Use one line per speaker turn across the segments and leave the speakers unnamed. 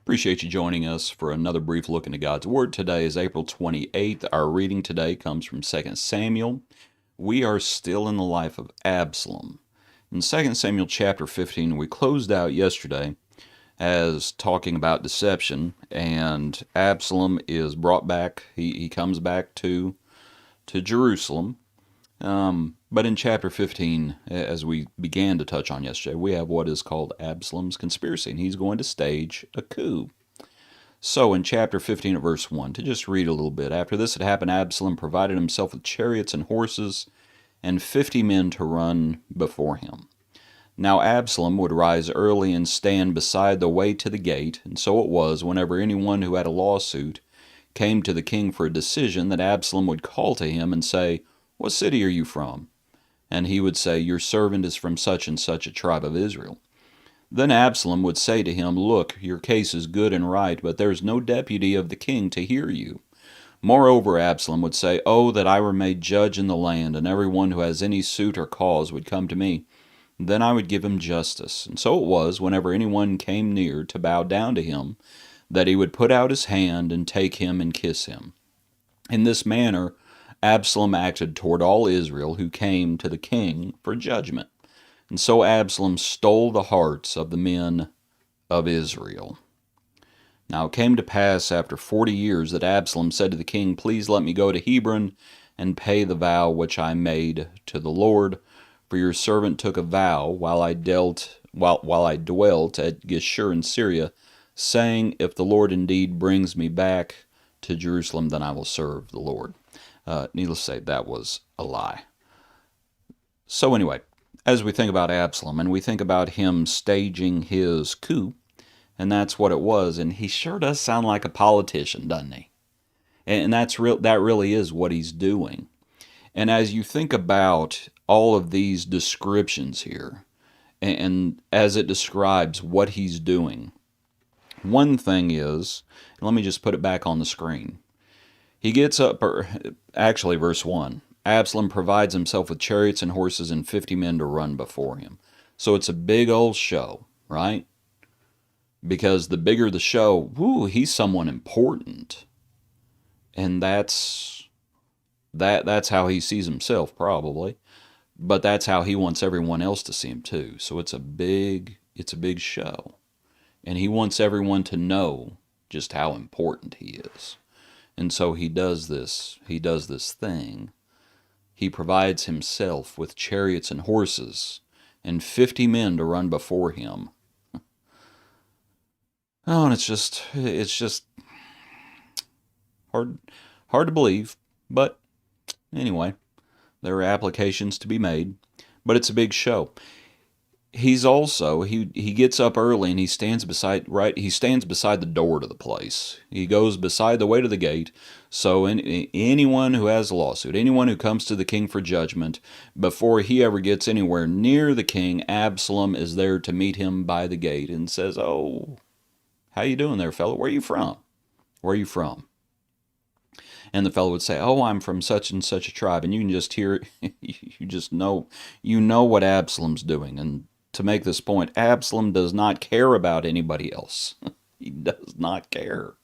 Appreciate you joining us for another brief look into God's Word. Today is April 28th. Our reading today comes from 2 Samuel. We are still in the life of Absalom. In 2 Samuel chapter 15, we closed out yesterday as talking about deception, and Absalom is brought back. He comes back to Jerusalem. But in chapter 15, as we began to touch on yesterday, we have what is called Absalom's conspiracy, and he's going to stage a coup. So in chapter 15 at verse 1, to just read a little bit, after this had happened, Absalom provided himself with chariots and horses and 50 men to run before him. Now Absalom would rise early and stand beside the way to the gate, and so it was, whenever anyone who had a lawsuit came to the king for a decision, that Absalom would call to him and say, "What city are you from?" And he would say, "Your servant is from such and such a tribe of Israel." Then Absalom would say to him, "Look, your case is good and right, but there is no deputy of the king to hear you." Moreover, Absalom would say, "Oh, that I were made judge in the land, and everyone who has any suit or cause would come to me. Then I would give him justice." And so it was, whenever anyone came near to bow down to him, that he would put out his hand and take him and kiss him. In this manner Absalom acted toward all Israel who came to the king for judgment. And so Absalom stole the hearts of the men of Israel. Now it came to pass after 40 years that Absalom said to the king, "Please let me go to Hebron and pay the vow which I made to the Lord. For your servant took a vow while I dwelt at Geshur in Syria, saying, If the Lord indeed brings me back to Jerusalem, then I will serve the Lord." Needless to say, that was a lie. So anyway, as we think about Absalom and we think about him staging his coup, and that's what it was, and he sure does sound like a politician, doesn't he? And that really is what he's doing. And as you think about all of these descriptions here, and as it describes what he's doing, one thing is, let me just put it back on the screen. He gets up, actually verse 1, Absalom provides himself with chariots and horses and 50 men to run before him. So it's a big old show, right? Because the bigger the show, he's someone important. And that's how he sees himself, probably. But that's how he wants everyone else to see him too. So it's a big show. And he wants everyone to know just how important he is. And so he does this thing. He provides himself with chariots and horses and 50 men to run before him. Oh, and it's just hard to believe, but anyway, there are applications to be made, but it's a big show. He's also, he gets up early and he stands beside the door to the place. He goes beside the way to the gate. So anyone who has a lawsuit, anyone who comes to the king for judgment, before he ever gets anywhere near the king, Absalom is there to meet him by the gate and says, "Oh, how you doing there, fellow? Where are you from? Where are you from?" And the fellow would say, "Oh, I'm from such and such a tribe." And you can just hear, you know what Absalom's doing. And to make this point, Absalom does not care about anybody else. He does not care.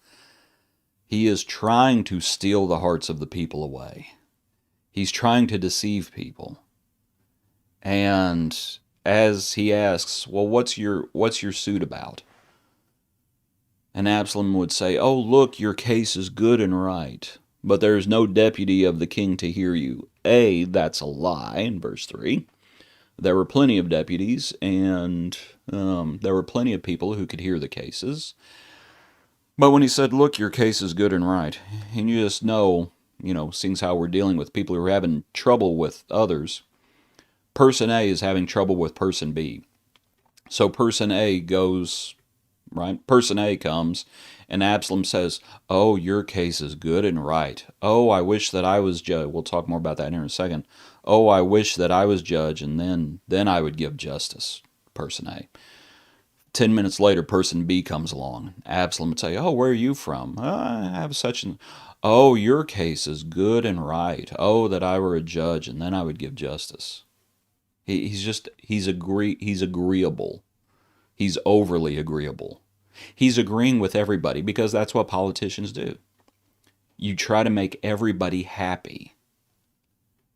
He is trying to steal the hearts of the people away. He's trying to deceive people. And as he asks, "Well, what's your suit about?" And Absalom would say, "Oh, look, your case is good and right, but there is no deputy of the king to hear you." That's a lie in verse 3. There were plenty of deputies, and there were plenty of people who could hear the cases. But when he said, "Look, your case is good and right," and you just know, seeing how we're dealing with people who are having trouble with others, person A is having trouble with person B. So person A goes, right? Person A comes, and Absalom says, "Oh, your case is good and right. Oh, I wish that I was judge." We'll talk more about that here in a second. "Oh, I wish that I was judge, and then I would give justice." Person A. 10 minutes later, person B comes along. Absalom would say, "Oh, where are you from?" "I have such and..." "Oh, your case is good and right. Oh, that I were a judge, and then I would give justice." He's agreeable. He's overly agreeable. He's agreeing with everybody because that's what politicians do. You try to make everybody happy.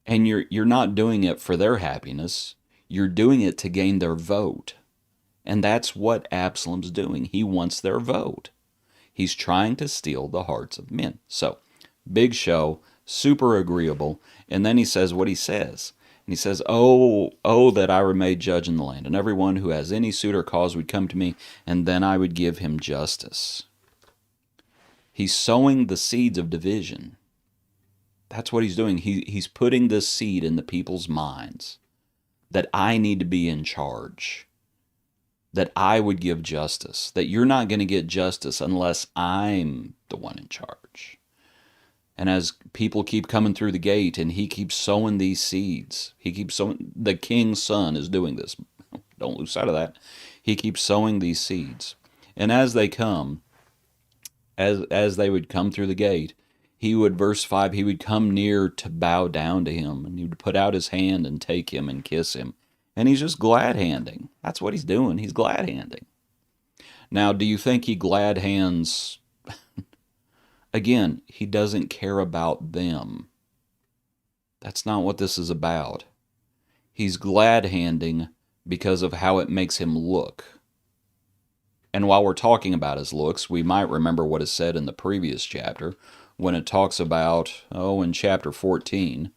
And you're not doing it for their happiness. You're doing it to gain their vote. And that's what Absalom's doing. He wants their vote. He's trying to steal the hearts of men. So, big show, super agreeable. And then he says what he says. And he says, oh, that I were made judge in the land, and everyone who has any suit or cause would come to me, and then I would give him justice. He's sowing the seeds of division. That's what he's doing. He's putting this seed in the people's minds that I need to be in charge, that I would give justice, that you're not going to get justice unless I'm the one in charge. And as people keep coming through the gate and he keeps sowing these seeds, he keeps sowing, the king's son is doing this. Don't lose sight of that. He keeps sowing these seeds. And as they come, as they would come through the gate, he would, verse 5, he would come near to bow down to him, and he would put out his hand and take him and kiss him. And he's just glad-handing. That's what he's doing. He's glad-handing. Now, do you think he glad hands? Again, he doesn't care about them. That's not what this is about. He's glad-handing because of how it makes him look. And while we're talking about his looks, we might remember what is said in the previous chapter when it talks about, in chapter 14.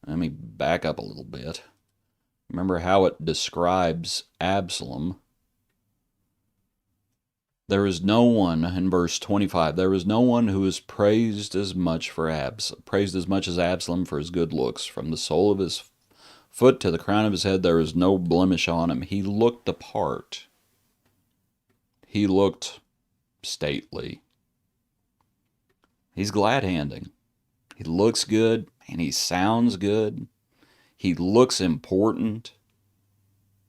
Let me back up a little bit. Remember how it describes Absalom. There is no one, in verse 25, there is no one who is praised as much as Absalom for his good looks. From the sole of his foot to the crown of his head, there is no blemish on him. He looked the part. He looked stately. He's glad-handing. He looks good, and he sounds good. He looks important.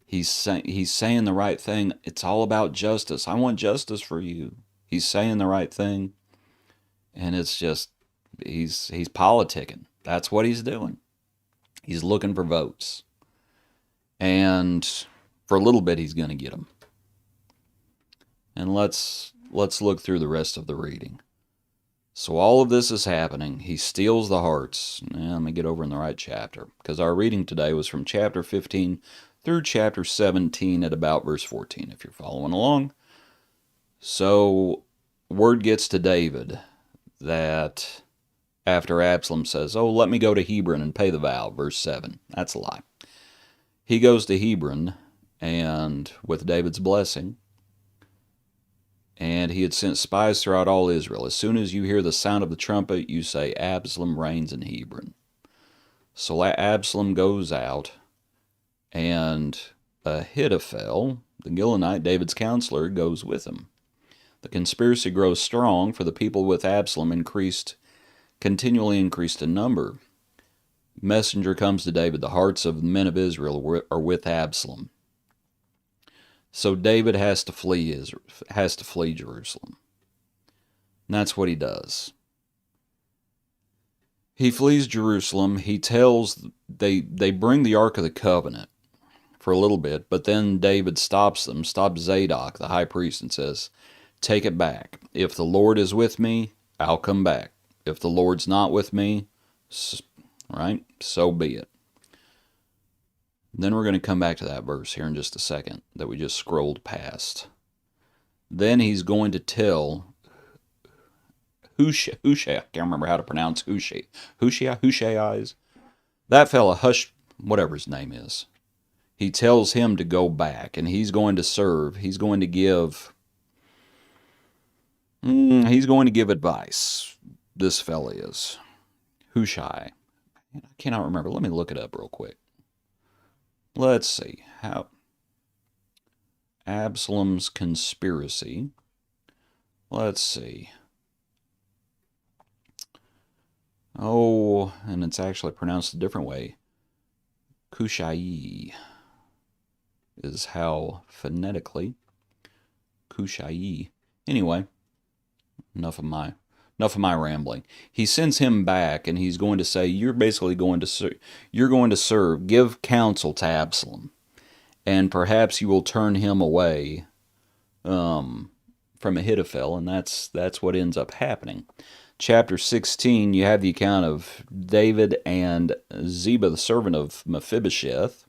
He's saying the right thing. It's all about justice. I want justice for you. He's saying the right thing. And it's just, he's politicking. That's what he's doing. He's looking for votes. And for a little bit, he's going to get them. And let's look through the rest of the reading. So all of this is happening. He steals the hearts. Let me get over in the right chapter, because our reading today was from chapter 15 through chapter 17 at about verse 14, if you're following along. So word gets to David that after Absalom says, let me go to Hebron and pay the vow, verse 7. That's a lie. He goes to Hebron, and with David's blessing, and he had sent spies throughout all Israel. As soon as you hear the sound of the trumpet, you say, Absalom reigns in Hebron. So Absalom goes out, and Ahithophel, the Gilonite, David's counselor, goes with him. The conspiracy grows strong, for the people with Absalom continually increased in number. Messenger comes to David, the hearts of the men of Israel are with Absalom. So David has to flee Jerusalem. And that's what he does. He flees Jerusalem. He tells, they bring the Ark of the Covenant for a little bit, but then David stops Zadok, the high priest, and says, take it back. If the Lord is with me, I'll come back. If the Lord's not with me, right, so be it. Then we're going to come back to that verse here in just a second that we just scrolled past. Then he's going to tell Hushai, I can't remember how to pronounce Hushai. Hushai, that fella, whatever his name is. He tells him to go back, and he's going to serve. He's going to give advice. This fella is Hushai. I cannot remember. Let me look it up real quick. Let's see how Absalom's conspiracy. Let's see. And it's actually pronounced a different way. Kushai is how phonetically. Kushai. Anyway, enough of my rambling. He sends him back, and he's going to say, you're basically going to serve, give counsel to Absalom, and perhaps you will turn him away from Ahithophel, and that's what ends up happening. Chapter 16, you have the account of David and Ziba, the servant of Mephibosheth.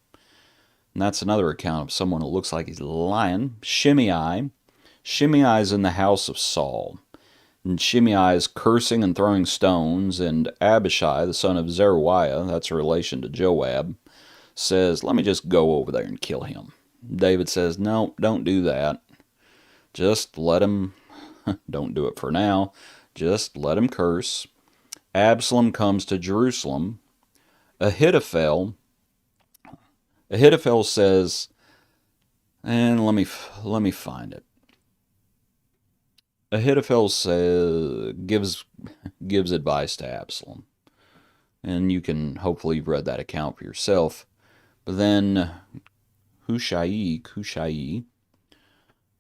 And that's another account of someone who looks like he's lying. Shimei. Shimei is in the house of Saul. And Shimei is cursing and throwing stones. And Abishai, the son of Zeruiah, that's a relation to Joab, says, let me just go over there and kill him. David says, no, don't do that. Just let him, don't do it for now. Just let him curse. Absalom comes to Jerusalem. Ahithophel says, and let me find it. Ahithophel gives advice to Absalom, and you can hopefully you've read that account for yourself. But then Hushai,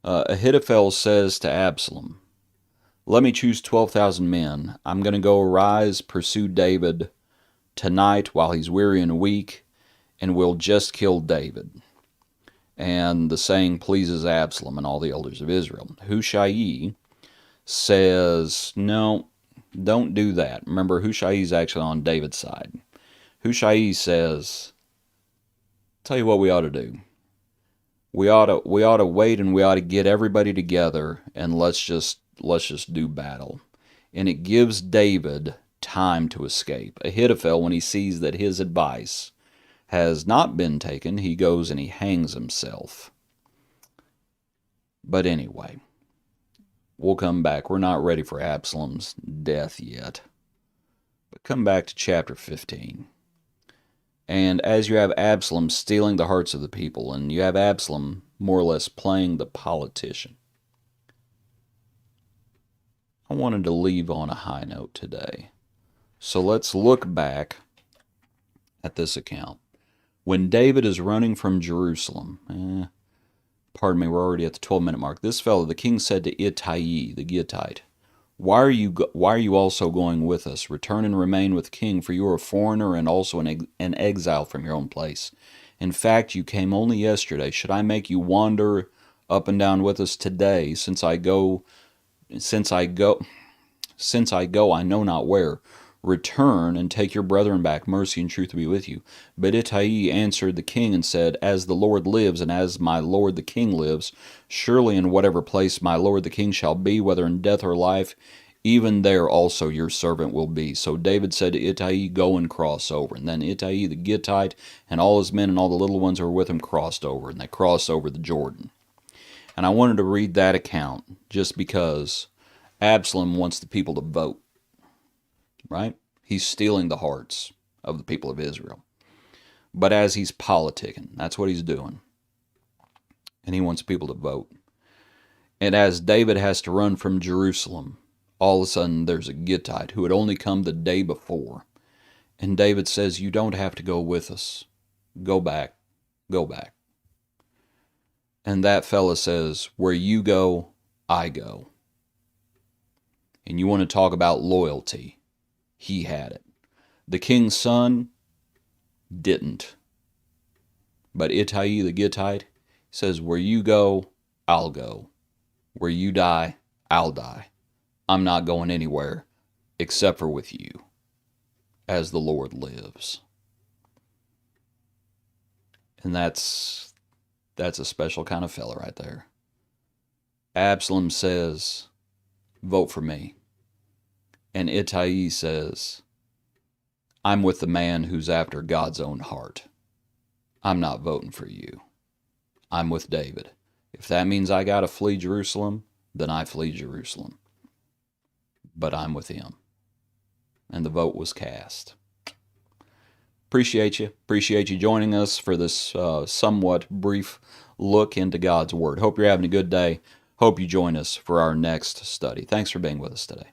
Ahithophel says to Absalom, let me choose 12,000 men. I'm going to go arise, pursue David tonight while he's weary and weak, and we'll just kill David. And the saying pleases Absalom and all the elders of Israel. Hushai says, no, don't do that. Remember, Hushai is actually on David's side. Hushai says, tell you what we ought to do. We ought to wait, and we ought to get everybody together, and let's just do battle. And it gives David time to escape. Ahithophel, when he sees that his advice has not been taken, he goes and he hangs himself. But anyway, we'll come back. We're not ready for Absalom's death yet. But come back to chapter 15. And as you have Absalom stealing the hearts of the people, and you have Absalom more or less playing the politician, I wanted to leave on a high note today. So let's look back at this account. When David is running from Jerusalem, pardon me, we're already at the 12-minute mark. This fellow, the king said to Ittai, the Gittite, Why are you also going with us? Return and remain with the king, for you are a foreigner and also an exile from your own place. In fact, you came only yesterday. Should I make you wander up and down with us today, since I go, I know not where. Return and take your brethren back. Mercy and truth be with you. But Ittai answered the king and said, As the Lord lives, and as my lord the king lives, surely in whatever place my lord the king shall be, whether in death or life, even there also your servant will be. So David said to Ittai, Go and cross over. And then Ittai the Gittite and all his men and all the little ones who were with him crossed over, and they crossed over the Jordan. And I wanted to read that account just because Absalom wants the people to vote, right? He's stealing the hearts of the people of Israel. But as he's politicking, that's what he's doing. And he wants people to vote. And as David has to run from Jerusalem, all of a sudden there's a Gittite who had only come the day before. And David says, you don't have to go with us. Go back. Go back. And that fella says, where you go, I go. And you want to talk about loyalty. He had it. The king's son didn't. But Ittai the Gittite says, where you go, I'll go. Where you die, I'll die. I'm not going anywhere except for with you, as the Lord lives. And that's a special kind of fella right there. Absalom says, vote for me. And Ittai says, I'm with the man who's after God's own heart. I'm not voting for you. I'm with David. If that means I got to flee Jerusalem, then I flee Jerusalem. But I'm with him. And the vote was cast. Appreciate you. Appreciate you joining us for this somewhat brief look into God's Word. Hope you're having a good day. Hope you join us for our next study. Thanks for being with us today.